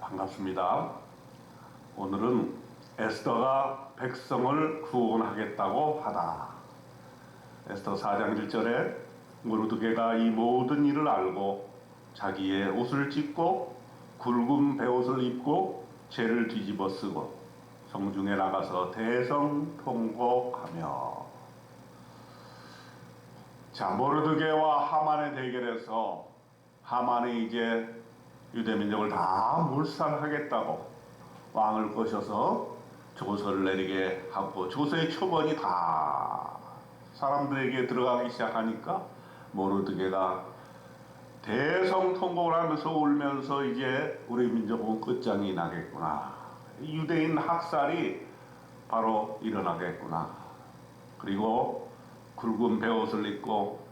반갑습니다. 오늘은 에스더가 백성을 구원하겠다고 하다. 에스더 4장 1절에 모르드게가 이 모든 일을 알고 자기의 옷을 찢고 굵은 베옷을 입고 죄를 뒤집어 쓰고 성중에 나가서 대성통곡하며. 자, 모르드게와 하만의 대결에서 하만이 이제 유대민족을 다 몰살하겠다고 왕을 꼬셔서 조서를 내리게 하고, 조서의 초본이 다 사람들에게 들어가기 시작하니까 모르드게가 대성통곡을 하면서 울면서 이제 우리 민족은 끝장이 나겠구나, 유대인 학살이 바로 일어나겠구나, 그리고 굵은 베옷을 입고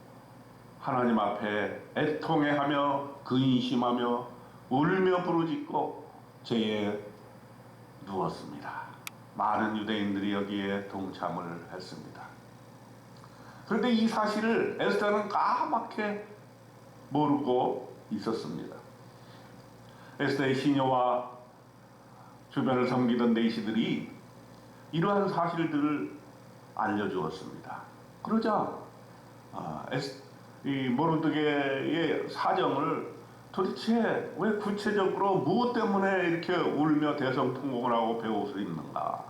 하나님 앞에 애통해하며 근심하며 울며 부르짖고 죄에 누웠습니다. 많은 유대인들이 여기에 동참을 했습니다. 그런데 이 사실을 에스더는 까맣게 모르고 있었습니다. 에스더의 시녀와 주변을 섬기던 내시들이 이러한 사실들을 알려주었습니다. 그러자 이 모르드게의 사정을, 도대체 왜 구체적으로 무엇 때문에 이렇게 울며 대성통곡을 하고 베옷을 입는가,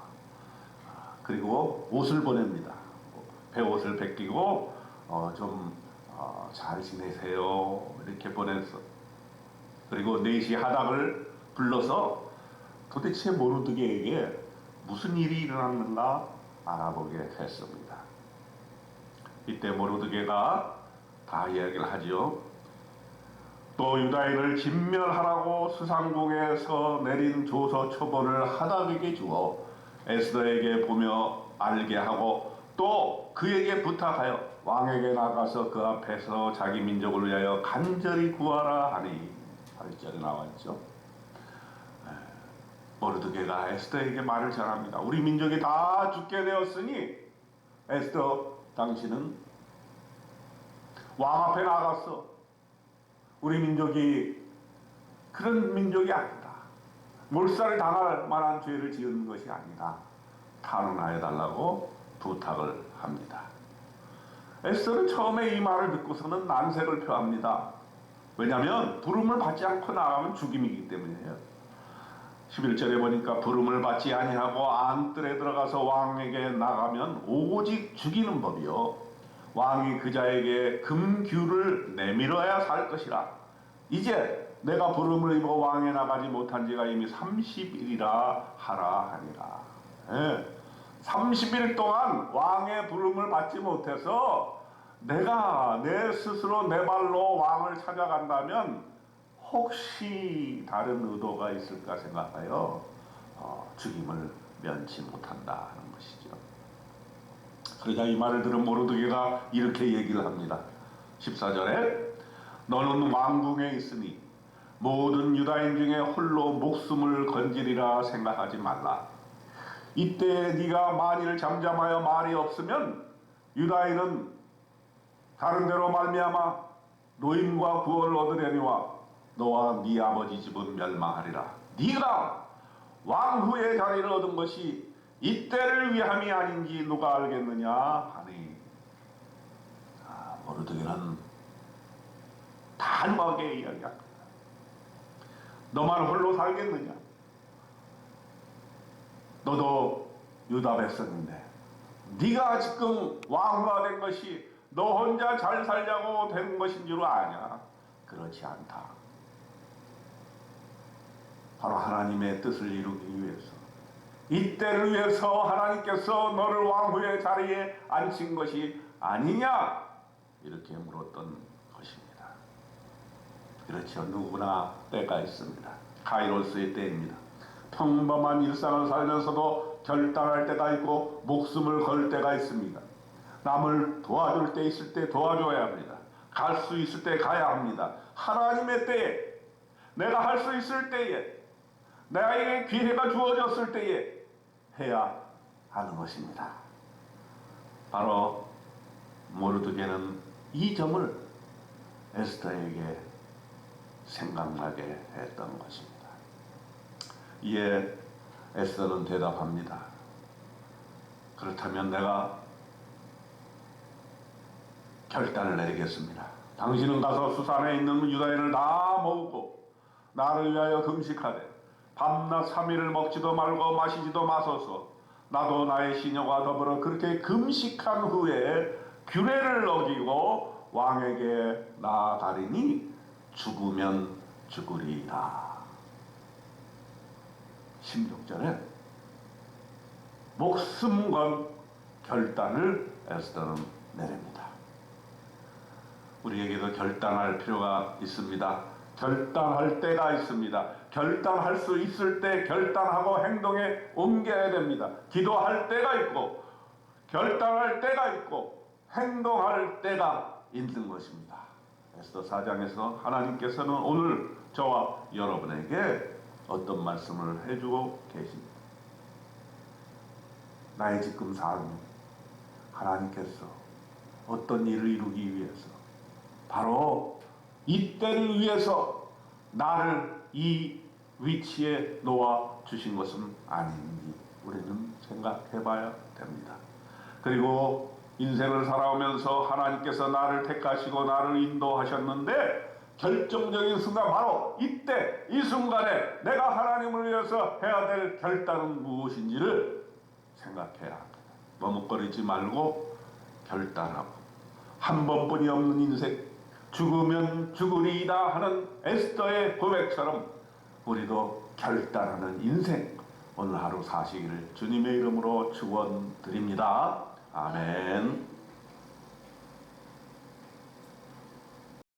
그리고 옷을 보냅니다. 베옷을 벗기고 잘 지내세요 이렇게 보내서, 그리고 내시 하닥을 불러서 도대체 모르드게에게 무슨 일이 일어났는가 알아보게 했습니다. 이때 모르드게가 다 이야기를 하죠. 또 유다인을 진멸하라고 수상궁에서 내린 조서 초본을 하닥에게 주어 에스더에게 보며 알게 하고, 또 그에게 부탁하여 왕에게 나가서 그 앞에서 자기 민족을 위하여 간절히 구하라 하니. 8절에 나와있죠. 모르드게가 에스더에게 말을 전합니다. 우리 민족이 다 죽게 되었으니 에스더, 당신은 왕 앞에 나갔어. 우리 민족이 그런 민족이 아니다. 몰살을 당할 만한 죄를 지은 것이 아니다. 탄원하여 달라고 부탁을 합니다. 에스더는 처음에 이 말을 듣고서는 난색을 표합니다. 왜냐하면 부름을 받지 않고 나가면 죽임이기 때문이에요. 11절에 보니까 부름을 받지 아니하고 안뜰에 들어가서 왕에게 나가면 오직 죽이는 법이요, 왕이 그자에게 금규를 내밀어야 살 것이라. 이제 내가 부름을 입어 왕에 나가지 못한 지가 이미 30일이라 하라 하니라. 30일 동안 왕의 부름을 받지 못해서 내가 내 스스로 내 발로 왕을 찾아간다면 혹시 다른 의도가 있을까 생각하여 죽임을 면치 못한다 하는 것이죠. 그러자 이 말을 들은 모르드게가 이렇게 얘기를 합니다. 14절에 너는 왕궁에 있으니 모든 유다인 중에 홀로 목숨을 건지리라 생각하지 말라. 이때 네가 만일 잠잠하여 말이 없으면 유다인은 다른 데로 말미암아 노임과 구원을 얻으려니와 너와 네 아버지 집은 멸망하리라. 네가 왕후의 자리를 얻은 것이 이때를 위함이 아닌지 누가 알겠느냐 하니. 모르드게는 단호하게 이야기합니다. 너만 홀로 살겠느냐? 너도 유다 백성인데 네가 지금 왕후가 된 것이 너 혼자 잘 살자고 된 것인 줄 아냐? 그렇지 않다. 바로 하나님의 뜻을 이루기 위해서, 이때를 위해서 하나님께서 너를 왕후의 자리에 앉힌 것이 아니냐? 이렇게 물었던 것입니다. 그렇죠. 누구나 때가 있습니다. 카이로스의 때입니다. 평범한 일상을 살면서도 결단할 때가 있고 목숨을 걸 때가 있습니다. 남을 도와줄 때 있을 때 도와줘야 합니다. 갈 수 있을 때 가야 합니다. 하나님의 때에, 내가 할 수 있을 때에, 나에게 기회가 주어졌을 때에 해야 하는 것입니다. 바로 모르드게는 이 점을 에스더에게 생각나게 했던 것입니다. 이에 에스더는 대답합니다. 그렇다면 내가 결단을 내리겠습니다. 당신은 가서 수산에 있는 유다인을 다 모으고 나를 위하여 금식하되 밤낮 3일을 먹지도 말고 마시지도 마소서. 나도 나의 시녀와 더불어 그렇게 금식한 후에 규례를 어기고 왕에게 나아가리니 죽으면 죽으리이다. 16절에 목숨 건 결단을 에스더는 내립니다. 우리에게도 결단할 필요가 있습니다. 결단할 때가 있습니다. 결단할 수 있을 때 결단하고 행동에 옮겨야 됩니다. 기도할 때가 있고 결단할 때가 있고 행동할 때가 있는 것입니다. 에스더 4장에서 하나님께서는 오늘 저와 여러분에게 어떤 말씀을 해주고 계십니다. 나의 지금 삶, 하나님께서 어떤 일을 이루기 위해서 바로 이 때를 위해서 나를 이 위치에 놓아 주신 것은 아닌지 우리는 생각해 봐야 됩니다. 그리고 인생을 살아오면서 하나님께서 나를 택하시고 나를 인도하셨는데 결정적인 순간, 바로 이때 이 순간에 내가 하나님을 위해서 해야 될 결단은 무엇인지를 생각해야 합니다. 머뭇거리지 말고 결단하고, 한 번뿐이 없는 인생, 죽으면 죽으리이다 하는 에스더의 고백처럼 우리도 결단하는 인생 오늘 하루 사시기를 주님의 이름으로 축원드립니다. 아멘.